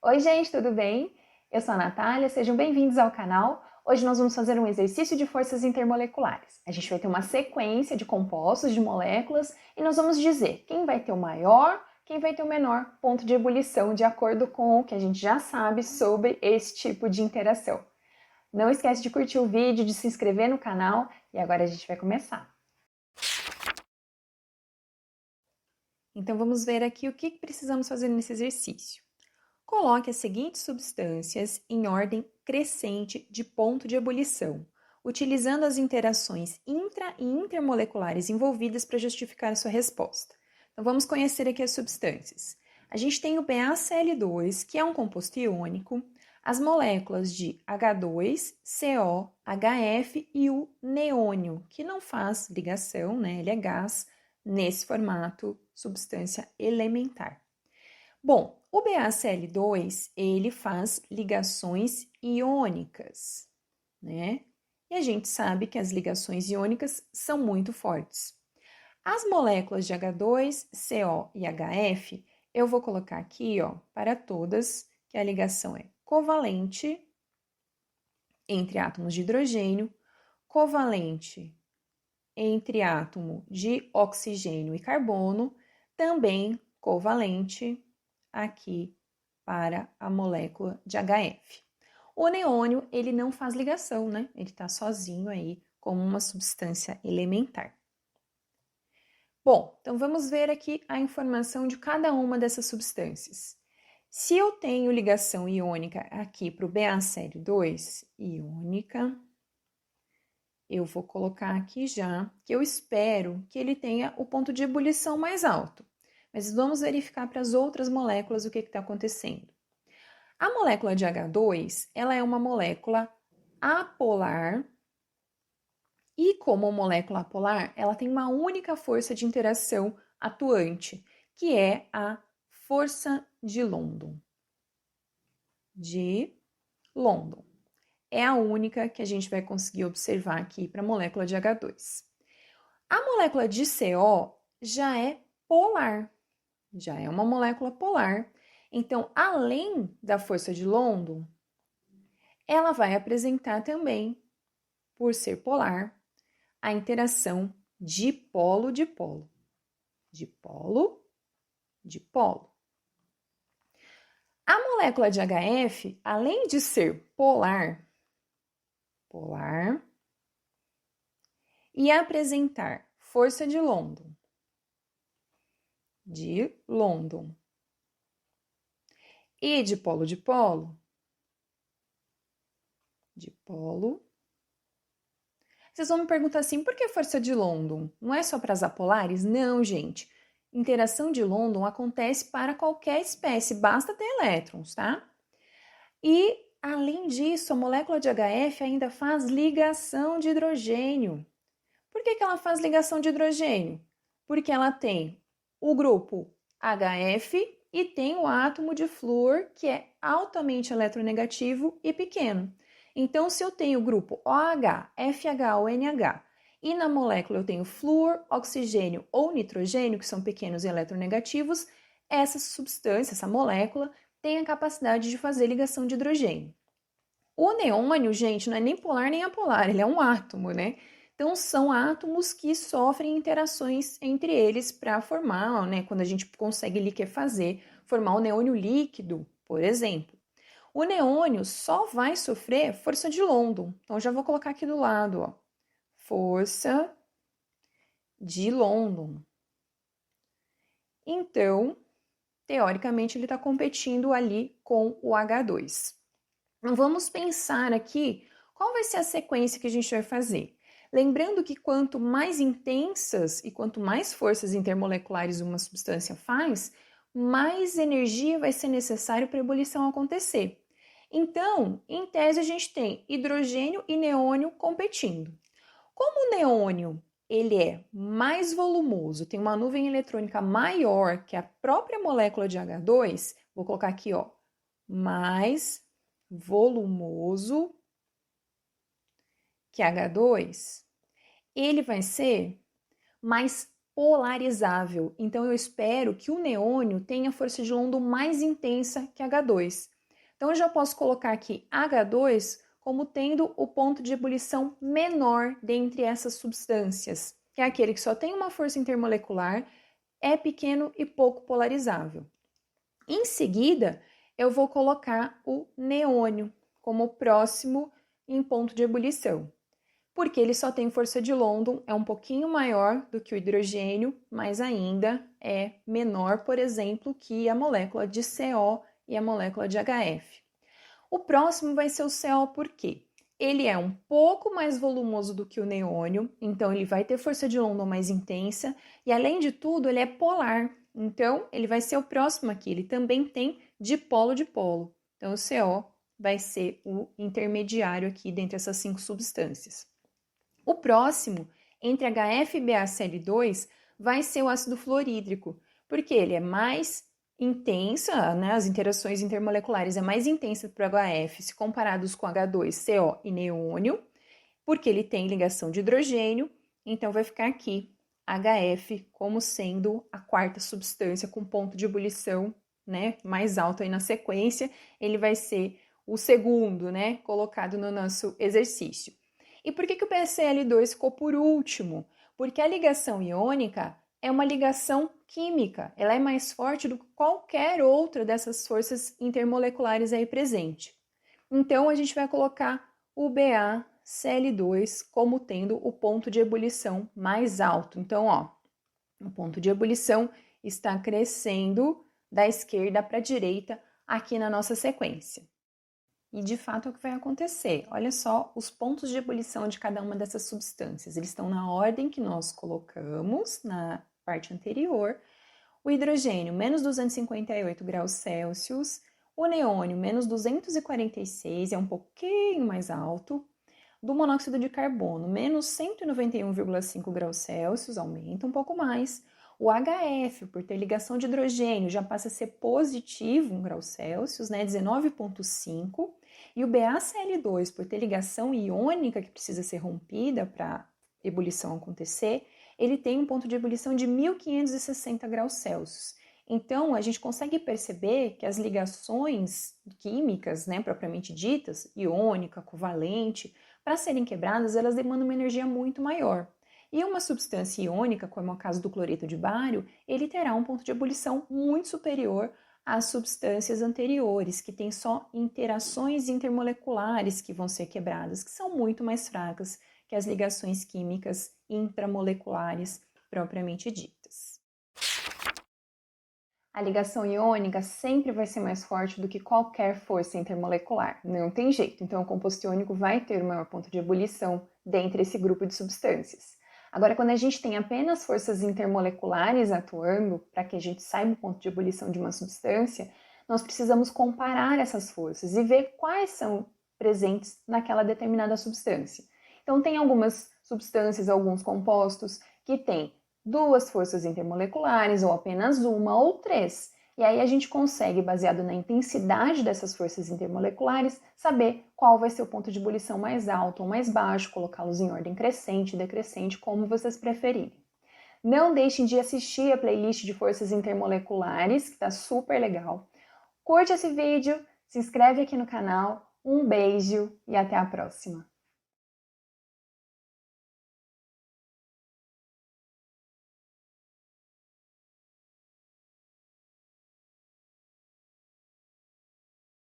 Oi, gente, tudo bem? Eu sou a Natália, sejam bem-vindos ao canal. Hoje nós vamos fazer um exercício de forças intermoleculares. A gente vai ter uma sequência de compostos, de moléculas, e nós vamos dizer quem vai ter o maior, quem vai ter o menor ponto de ebulição, de acordo com o que a gente já sabe sobre esse tipo de interação. Não esquece de curtir o vídeo, de se inscrever no canal, e agora a gente vai começar. Então vamos ver aqui o que precisamos fazer nesse exercício. Coloque as seguintes substâncias em ordem crescente de ponto de ebulição, utilizando as interações intra e intermoleculares envolvidas para justificar a sua resposta. Então vamos conhecer aqui as substâncias. A gente tem o BaCl2, que é um composto iônico, as moléculas de H2, CO, HF e o neônio, que não faz ligação, né? Ele é gás nesse formato substância elementar. Bom, o BaCl2, ele faz ligações iônicas, né? E a gente sabe que as ligações iônicas são muito fortes. As moléculas de H2, CO e HF, eu vou colocar aqui, ó, para todas, que a ligação é covalente entre átomos de hidrogênio, covalente entre átomo de oxigênio e carbono, também covalente aqui para a molécula de HF. O neônio, ele não faz ligação, né? Ele está sozinho aí como uma substância elementar. Bom, então vamos ver aqui a informação de cada uma dessas substâncias. Se eu tenho ligação iônica aqui para o BaCl2, iônica, eu vou colocar aqui já, que eu espero que ele tenha o ponto de ebulição mais alto. Mas vamos verificar para as outras moléculas o que está acontecendo. A molécula de H2, ela é uma molécula apolar e como molécula apolar, ela tem uma única força de interação atuante, que é a força de London. É a única que a gente vai conseguir observar aqui para a molécula de H2. A molécula de CO já é polar, já é uma molécula polar. Então, além da força de London, ela vai apresentar também, por ser polar, a interação dipolo-dipolo. Dipolo-dipolo. A molécula de HF, além de ser polar, e apresentar força de London, e dipolo-dipolo, Vocês vão me perguntar assim, por que força de London? Não é só para as apolares? Não, gente. Interação de London acontece para qualquer espécie, basta ter elétrons, tá? E, além disso, a molécula de HF ainda faz ligação de hidrogênio. Por que ela faz ligação de hidrogênio? Porque ela tem o grupo HF e tem o átomo de flúor, que é altamente eletronegativo e pequeno. Então, se eu tenho o grupo OH, FH ou NH, e na molécula eu tenho flúor, oxigênio ou nitrogênio, que são pequenos e eletronegativos, essa substância, essa molécula, tem a capacidade de fazer ligação de hidrogênio. O neônio, gente, não é nem polar nem apolar, ele é um átomo, né? Então, são átomos que sofrem interações entre eles para formar, né? Quando a gente consegue liquefazer, formar o neônio líquido, por exemplo. O neônio só vai sofrer força de London. Então, já vou colocar aqui do lado, ó. Força de London. Então, teoricamente, ele está competindo ali com o H2. Então, vamos pensar aqui qual vai ser a sequência que a gente vai fazer. Lembrando que quanto mais intensas e quanto mais forças intermoleculares uma substância faz, mais energia vai ser necessário para a ebulição acontecer. Então, em tese, a gente tem hidrogênio e neônio competindo. Como o neônio ele é mais volumoso, tem uma nuvem eletrônica maior que a própria molécula de H2, vou colocar aqui, ó, mais volumoso que H2, ele vai ser mais polarizável. Então, eu espero que o neônio tenha força de London mais intensa que H2. Então, eu já posso colocar aqui H2 como tendo o ponto de ebulição menor dentre essas substâncias, que é aquele que só tem uma força intermolecular, é pequeno e pouco polarizável. Em seguida, eu vou colocar o neônio como próximo em ponto de ebulição, porque ele só tem força de London, é um pouquinho maior do que o hidrogênio, mas ainda é menor, por exemplo, que a molécula de CO e a molécula de HF. O próximo vai ser o CO, por quê? Ele é um pouco mais volumoso do que o neônio, então ele vai ter força de London mais intensa e, além de tudo, ele é polar. Então, ele vai ser o próximo aqui. Ele também tem dipolo-dipolo. Então, o CO vai ser o intermediário aqui dentre essas 5 substâncias. O próximo, entre HF e BaCl2, vai ser o ácido fluorídrico, porque ele é mais intensa, né, as interações intermoleculares é mais intensa para o HF se comparados com H2, CO e neônio, porque ele tem ligação de hidrogênio, então vai ficar aqui HF como sendo a quarta substância com ponto de ebulição, né, mais alto aí na sequência, ele vai ser o segundo, né, colocado no nosso exercício. E por que o PCl2 ficou por último? Porque a ligação iônica é uma ligação química, ela é mais forte do que qualquer outra dessas forças intermoleculares aí presente. Então, a gente vai colocar o BaCl2 como tendo o ponto de ebulição mais alto. Então, ó, o ponto de ebulição está crescendo da esquerda para a direita aqui na nossa sequência. E de fato é o que vai acontecer. Olha só os pontos de ebulição de cada uma dessas substâncias. Eles estão na ordem que nós colocamos na parte anterior. O hidrogênio, menos 258 graus Celsius. O neônio, menos 246, é um pouquinho mais alto. Do monóxido de carbono, menos 191,5 graus Celsius, aumenta um pouco mais. O HF, por ter ligação de hidrogênio, já passa a ser positivo 1 grau Celsius, né, 19,5. E o BaCl2, por ter ligação iônica que precisa ser rompida para a ebulição acontecer, ele tem um ponto de ebulição de 1560 graus Celsius. Então, a gente consegue perceber que as ligações químicas, né, propriamente ditas, iônica, covalente, para serem quebradas, elas demandam uma energia muito maior. E uma substância iônica, como é o caso do cloreto de bário, ele terá um ponto de ebulição muito superior às substâncias anteriores, que têm só interações intermoleculares que vão ser quebradas, que são muito mais fracas que as ligações químicas intramoleculares propriamente ditas. A ligação iônica sempre vai ser mais forte do que qualquer força intermolecular, não tem jeito. Então, o composto iônico vai ter o maior ponto de ebulição dentre esse grupo de substâncias. Agora, quando a gente tem apenas forças intermoleculares atuando para que a gente saiba o ponto de ebulição de uma substância, nós precisamos comparar essas forças e ver quais são presentes naquela determinada substância. Então, tem algumas substâncias, alguns compostos que têm 2 forças intermoleculares, ou apenas uma, ou 3. E aí a gente consegue, baseado na intensidade dessas forças intermoleculares, saber qual vai ser o ponto de ebulição mais alto ou mais baixo, colocá-los em ordem crescente, decrescente, como vocês preferirem. Não deixem de assistir a playlist de forças intermoleculares, que está super legal. Curte esse vídeo, se inscreve aqui no canal, um beijo e até a próxima!